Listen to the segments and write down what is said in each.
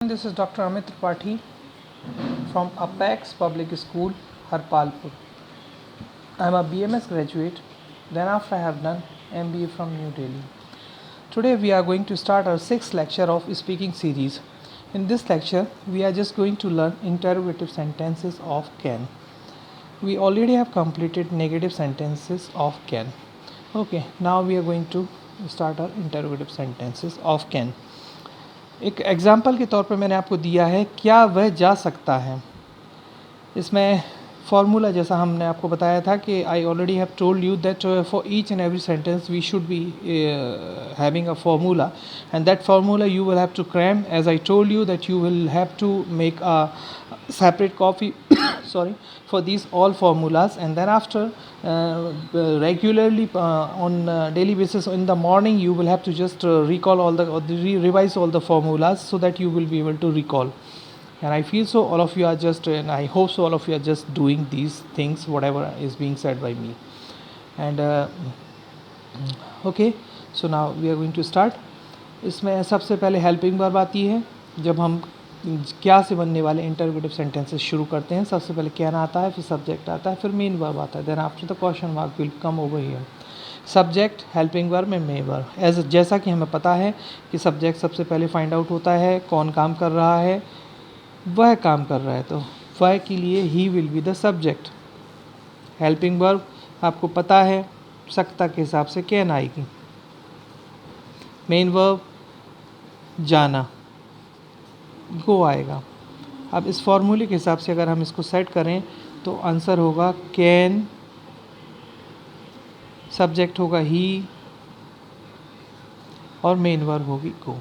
This is Dr. Amit Tripathi from Apex Public School, Harpalpur. I am a BMS graduate. Then after I have done MBA from New Delhi. Today we are going to start our 6th lecture of speaking series. In this lecture, we are just going to learn interrogative sentences of can. We already have completed negative sentences of can. Okay, now we are going to start our interrogative sentences of can. एक example के तौर पे मैंने आपको दिया है क्या वह जा सकता है. इसमें फार्मूला जैसा हमने आपको बताया था कि I already have told you that for each and every sentence we should be having a formula and that formula you will have to cram as I told you that you will have to make a separate copy sorry for these all formulas, and then after regularly on daily basis in the morning you will have to just recall all the revise all the formulas so that you will be able to recall. And I feel so all of you are just and I hope so all of you are just doing these things whatever is being said by me. And okay, so now we are going to start. इसमें सबसे पहले helping verb आती है. जब हम क्या से बनने वाले इंटरोगेटिव सेंटेंसेस शुरू करते हैं, सबसे पहले कैन आता है, फिर सब्जेक्ट आता है, फिर मेन वर्ब आता है. Then after the question mark will come over here. Subject, helping verb and main verb. As जैसा कि हमें पता है कि सब्जेक्ट सबसे पहले फाइंड आउट होता है कौन काम कर रहा है. वह काम कर रहा है तो वह के लिए he will be the subject. Helping verb आपको पता है सकता के हिसाब से कैन आएगी. मेन वर्ब जाना, गो आएगा. अब इस फॉर्मूले के हिसाब से अगर हम इसको सेट करें तो आंसर होगा कैन, सब्जेक्ट होगा ही और मेन वर्ब होगी गो.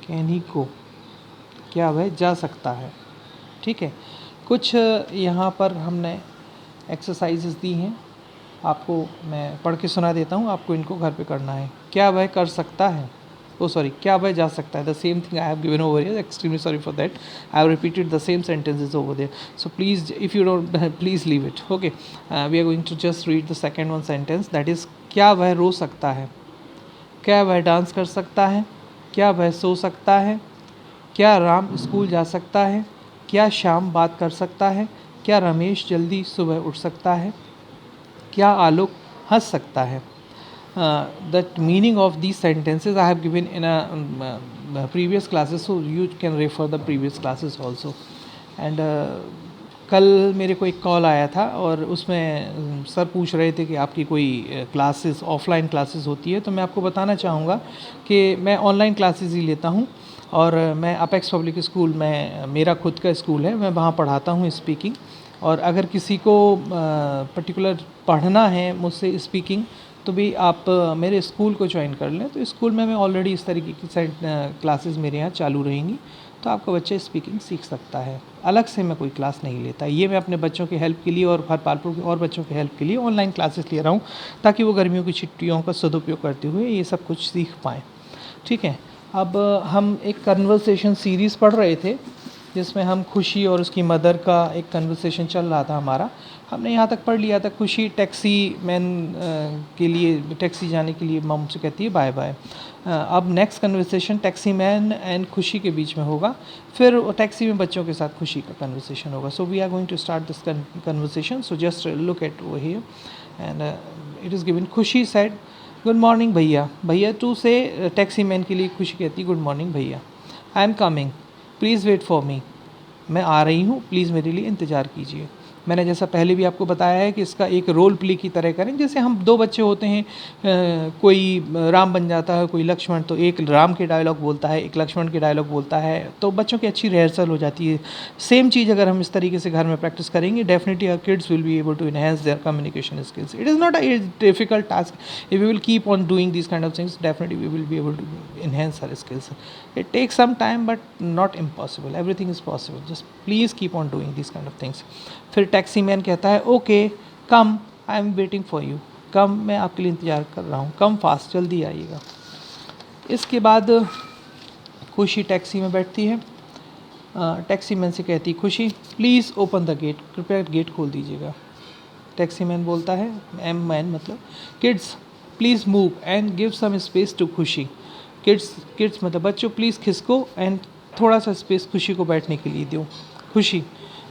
कैन ही गो, क्या वह जा सकता है. ठीक है, कुछ यहाँ पर हमने एक्सरसाइजेस दी हैं, आपको मैं पढ़ के सुना देता हूँ, आपको इनको घर पे करना है. क्या वह कर सकता है, क्या वह जा सकता है. The same thing I have given over here. Extremely sorry for that. I have repeated the same sentences over there. So please if you don't please leave it. Okay, we are going to just read the second one sentence that is क्या वह रो सकता है. क्या वह dance कर सकता है. क्या वह सो सकता है. क्या राम स्कूल जा सकता है. क्या श्याम बात कर सकता है. क्या रमेश जल्दी सुबह उठ सकता है. क्या आलोक हंस सकता है. The meaning of these sentences I have given in a previous classes, so you can refer the previous classes also. And कल मेरे को एक कॉल आया था और उसमें सर पूछ रहे थे कि आपकी कोई क्लासेस ऑफलाइन क्लासेस होती है. तो मैं आपको बताना चाहूँगा कि मैं ऑनलाइन क्लासेस ही लेता हूँ और मैं अपेक्स पब्लिक स्कूल में मेरा खुद का स्कूल है, मैं वहाँ पढ़ाता हूँ स्पीकिंग. और अगर किसी को पर्टिकुलर पढ़ना है मुझसे स्पीकिंग तो भी आप मेरे स्कूल को ज्वाइन कर लें. तो स्कूल में मैं ऑलरेडी इस तरीके की क्लासेस मेरे यहाँ चालू रहेंगी, तो आपका बच्चा स्पीकिंग सीख सकता है. अलग से मैं कोई क्लास नहीं लेता. ये मैं अपने बच्चों के हेल्प के लिए और हरपालपुर के और बच्चों के हेल्प के लिए ऑनलाइन क्लासेस ले रहा हूँ ताकि वो गर्मियों की छुट्टियों का सदुपयोग करते हुए ये सब कुछ सीख पाएँ. ठीक है, अब हम एक कन्वर्सेशन सीरीज़ पढ़ रहे थे जिसमें हम खुशी और उसकी मदर का एक कन्वर्सेशन चल रहा था हमारा. हमने यहाँ तक पढ़ लिया था खुशी टैक्सी मैन के लिए टैक्सी जाने के लिए मम से कहती है बाय बाय. अब next conversation taxi man and खुशी के बीच में होगा, फिर टैक्सी में बच्चों के साथ खुशी का कन्वर्सेशन होगा. So we are going to start this conversation. So just look at over here and it is given. Khushi said good morning bhaiya. भैया टू से टैक्सी मैन के लिए खुशी कहती good morning bhaiya. I am coming, please wait for me. मैं आ रही हूँ, प्लीज़ मेरे लिए इंतज़ार कीजिए. मैंने जैसा पहले भी आपको बताया है कि इसका एक रोल प्ले की तरह करें. जैसे हम दो बच्चे होते हैं, कोई राम बन जाता है कोई लक्ष्मण, तो एक राम के डायलॉग बोलता है एक लक्ष्मण के डायलॉग बोलता है, तो बच्चों की अच्छी रिहर्सल हो जाती है. सेम चीज़ अगर हम इस तरीके से घर में प्रैक्टिस करेंगे definitely our kids will be able to enhance their communication skills. It is not a difficult task. If we will keep on doing this kind of things definitely we will be able to enhance our skills. It takes some time but not impossible. Everything is possible. Just please keep on doing these kind of things. फिर taxi man कहता है okay come, I am waiting for you. Come, मैं आपके लिए इंतज़ार कर रहा हूँ. कम फास्ट, जल्दी आइएगा. इसके बाद खुशी टैक्सी में बैठती है. टैक्सी मैन से कहती Khushi please open the gate, कृपया गेट खोल दीजिएगा. टैक्सी मैन बोलता है एम मैन मतलब kids please move and give some space to Khushi. Kids मतलब बच्चों प्लीज़ खिसको एंड थोड़ा सा स्पेस खुशी को बैठने के लिए दो। खुशी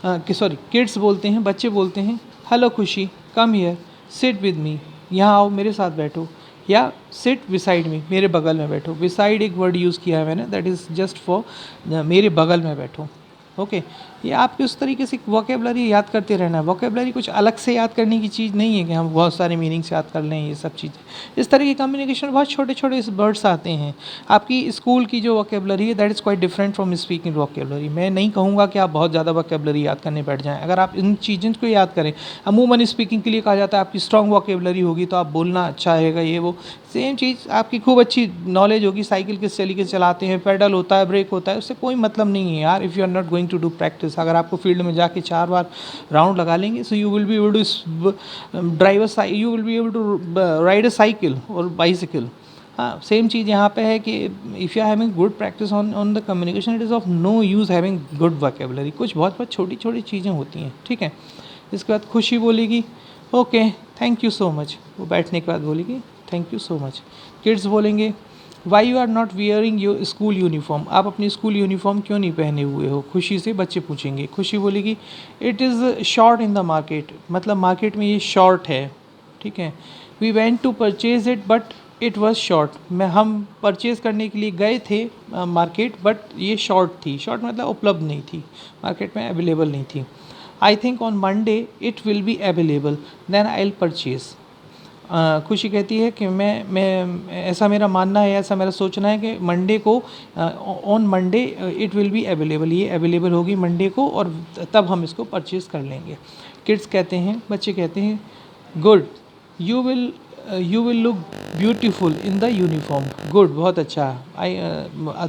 किड्स बोलते हैं, बच्चे बोलते हैं, हेलो खुशी, come here, sit with me, यहाँ आओ मेरे साथ बैठो, या सिट बिसाइड मी, मेरे बगल में बैठो। बिसाइड एक वर्ड यूज़ किया है मैंने, दैट इज़ जस्ट फॉर मेरे बगल में बैठो। ओके ये आपके उस तरीके से वोकेबलरी याद करते रहना है। वोकेबलरी कुछ अलग से याद करने की चीज़ नहीं है कि हम बहुत सारे मीनिंग्स याद कर लें, ये सब चीज़ें। इस तरह की कम्युनिकेशन बहुत छोटे छोटे वर्ड्स आते हैं। आपकी स्कूल की जो वोकेबलरी है that is quite different from speaking vocabulary. मैं नहीं कहूँगा कि आप बहुत ज़्यादा वोकेबलरी याद करने बैठ जाएँ। अगर आप इन चीज़ों को याद करें, अमूमन स्पीकिंग के लिए कहा जाता है आपकी स्ट्रॉन्ग वोकेबलरी होगी तो आप बोलना अच्छा रहेगा, ये वो। सेम चीज़ आपकी खूब अच्छी नॉलेज होगी, साइकिल किस तरीके से चलाते हैं, पेडल होता है, ब्रेक होता है, उससे कोई मतलब नहीं है यार, if you are not going to do practice. अगर आपको फील्ड में जाके 4 बार राउंड लगा लेंगे, so you will be able to you will be able to ride a cycle और बाइसिकल। हाँ सेम चीज़ यहाँ पे है कि if you are having good practice on the communication, it is of no use having good vocabulary. कुछ बहुत बहुत छोटी छोटी चीज़ें होती हैं, ठीक है। इसके बाद खुशी बोलेगी okay thank you so much, वो बैठने के बाद बोलेगी thank you so much. Kids बोलेंगे why you are not wearing your school uniform, आप अपनी स्कूल यूनिफॉर्म क्यों नहीं पहने हुए हो, खुशी से बच्चे पूछेंगे। खुशी बोलेगी it is short in the market, मतलब मार्केट में ये शॉर्ट है, ठीक है। We went to purchase it but it was short, हम परचेज़ करने के लिए गए थे मार्केट, बट ये शॉर्ट थी। शॉर्ट मतलब उपलब्ध नहीं थी, मार्केट में अवेलेबल नहीं थी। I think on Monday it will be available then I will purchase. Khushi कहती है कि मैं ऐसा मेरा मानना है, ऐसा मेरा सोचना है कि मंडे को on Monday it will be available, ये अवेलेबल होगी मंडे को और तब हम इसको परचेज़ कर लेंगे। किड्स कहते हैं, बच्चे कहते हैं good you will look beautiful in the uniform. Good बहुत अच्छा,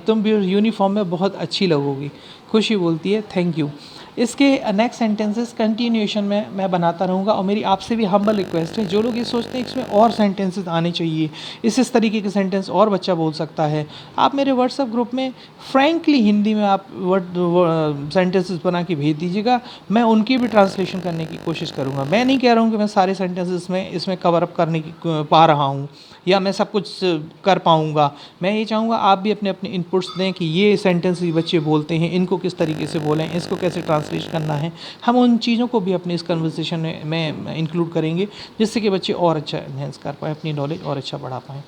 तुम भी यूनिफॉर्म में बहुत अच्छी लगोगी। खुशी बोलती है थैंक यू। इसके नेक्स्ट सेंटेंसेस कंटिन्यूएशन में मैं बनाता रहूँगा और मेरी आपसे भी हम्बल रिक्वेस्ट है, जो लोग ये सोचते हैं इसमें और सेंटेंसेस आने चाहिए, इस तरीके के सेंटेंस और बच्चा बोल सकता है, आप मेरे व्हाट्सएप ग्रुप में फ्रैंकली हिंदी में आप वर्ड सेंटेंसेस बना के भेज दीजिएगा। मैं उनकी भी ट्रांसलेशन करने की कोशिश करूँगा। मैं नहीं कह रहा हूँ कि मैं सारे सेंटेंसेस में इसमें कवर अप करने की पा रहा हूँ या मैं सब कुछ कर पाऊँगा। मैं ये चाहूँगा आप भी अपने अपने इनपुट्स दें कि ये सेंटेंस बच्चे बोलते हैं, इनको किस तरीके से बोलें, इसको कैसे ट्रांसलेट करना है। हम उन चीज़ों को भी अपने इस कन्वर्सेशन में इंक्लूड करेंगे जिससे कि बच्चे और अच्छा एनहेंस कर पाएँ, अपनी नॉलेज और अच्छा बढ़ा पाएँ,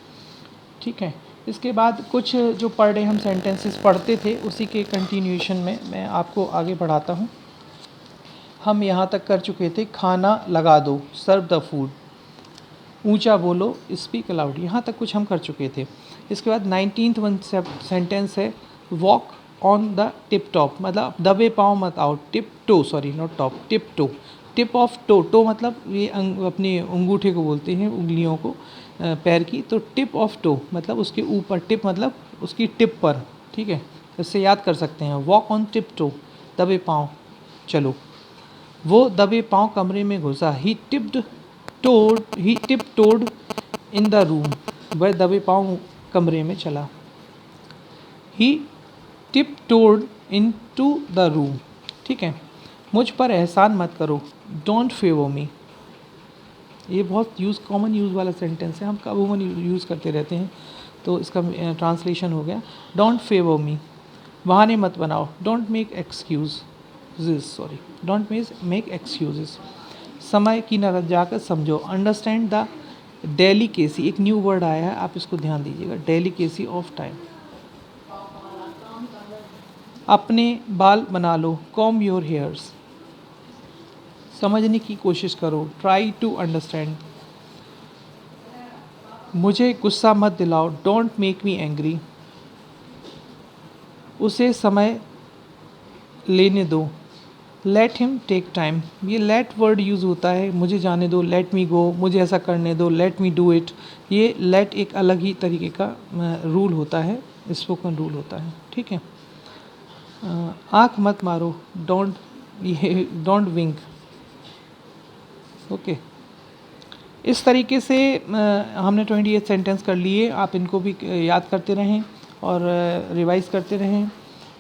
ठीक है। इसके बाद कुछ जो पर डे हम सेंटेंसेस पढ़ते थे उसी के कंटिन्यूएशन में मैं आपको आगे बढ़ाता हूँ। हम यहाँ तक कर चुके थे खाना लगा दो, सर्व द फूड, ऊंचा बोलो, स्पीक अलाउड, यहाँ तक कुछ हम कर चुके थे। इसके बाद 19th वन सेंटेंस है walk on the tip top, मतलब दबे पाँव मत आओ, tip toe, sorry not top, tip toe, tip of toe, toe मतलब ये अपने अंगूठे को बोलते हैं, उंगलियों को, पैर की, तो टिप ऑफ टो मतलब उसके ऊपर, टिप मतलब उसकी टिप पर, ठीक है। इससे याद कर सकते हैं वॉक ऑन टिप टो, दबे पाँव चलो। वो दबे पाँव कमरे में घुसा, he tiptoed in the room, वह दबे पाँव कमरे में चला। He tiptoed into the room, ठीक है। मुझ पर एहसान मत करो, डोंट फेवर मी, ये बहुत कॉमन यूज़ वाला सेंटेंस है, हम अमूमन यूज़ करते रहते हैं, तो इसका ट्रांसलेशन हो गया डोंट फेवर मी। बहाने मत बनाओ, डोंट मेक एक्सक्यूज़, समय की नजर जाकर समझो, अंडरस्टैंड द डेलिकेसी, एक न्यू वर्ड आया है, आप इसको ध्यान दीजिएगा, डेलिकेसी ऑफ टाइम। अपने बाल बना लो, कॉम्ब योर हेयर्स, समझने की कोशिश करो, ट्राई टू अंडरस्टैंड। मुझे गुस्सा मत दिलाओ, डोंट मेक मी एंग्री, उसे समय लेने दो, लेट हिम टेक टाइम, ये लेट वर्ड यूज़ होता है, मुझे जाने दो, लेट मी गो, मुझे ऐसा करने दो, लेट मी डू इट। ये लेट एक अलग ही तरीके का रूल होता है, स्पोकन रूल होता है, ठीक है। आँख मत मारो, डोंट विंक, ओके। इस तरीके से हमने 28 सेंटेंस कर लिए, आप इनको भी याद करते रहें और रिवाइज करते रहें।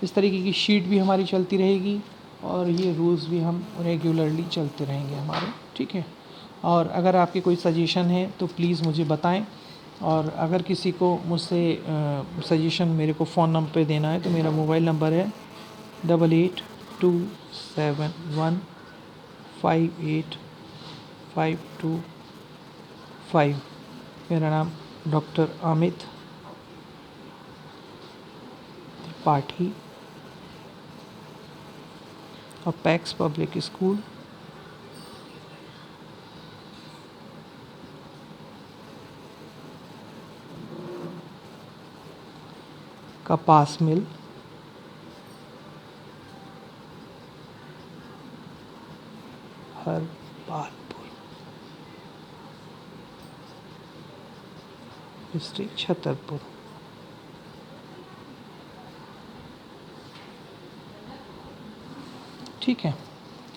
इस तरीके की शीट भी हमारी चलती रहेगी और ये रूल्स भी हम रेगुलरली चलते रहेंगे हमारे, ठीक है। और अगर आपके कोई सजेशन है तो प्लीज़ मुझे बताएं। और अगर किसी को मुझसे सजेशन मेरे को फ़ोन नंबर पे देना है तो मेरा मोबाइल नंबर है 8827158525। मेरा नाम doctor Amit Tripathi, apex public school, कपास मिल, हरपालपुर, डिस्ट्रिक्ट छतरपुर। ठीक है,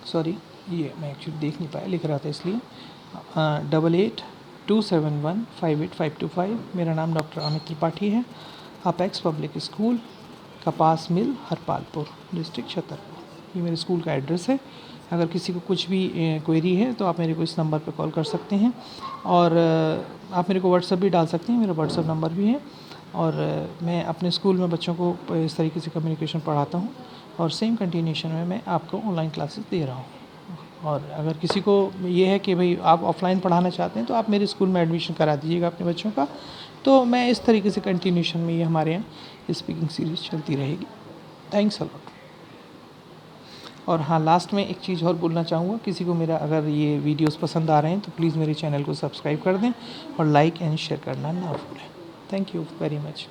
सॉरी ये मैं एक्चुअली देख नहीं पाया, लिख रहा था इसलिए। 8827158525। मेरा नाम डॉक्टर अमित त्रिपाठी है, अपेक्स पब्लिक स्कूल, कपास मिल, हरपालपुर, डिस्ट्रिक्ट छतरपुर। ये मेरे स्कूल का एड्रेस है। अगर किसी को कुछ भी क्वेरी है तो आप मेरे को इस नंबर पे कॉल कर सकते हैं, और आप मेरे को व्हाट्सअप भी डाल सकते हैं, मेरा व्हाट्सअप नंबर भी है। और मैं अपने स्कूल में बच्चों को इस तरीके से कम्युनिकेशन पढ़ाता हूँ, और सेम कंटिन्यूशन में मैं आपको ऑनलाइन क्लासेस दे रहा हूँ। और अगर किसी को ये है कि भाई आप ऑफलाइन पढ़ाना चाहते हैं तो आप मेरे स्कूल में एडमिशन करा दीजिएगा अपने बच्चों का। तो मैं इस तरीके से कंटिन्यूशन में ये हमारे यहाँ स्पीकिंग सीरीज़ चलती रहेगी। Thanks a lot. और हाँ, लास्ट में एक चीज़ और बोलना चाहूँगा, किसी को मेरा अगर ये वीडियोस पसंद आ रहे हैं तो प्लीज़ मेरे चैनल को सब्सक्राइब कर दें और लाइक एंड शेयर करना ना भूलें। Thank you very much.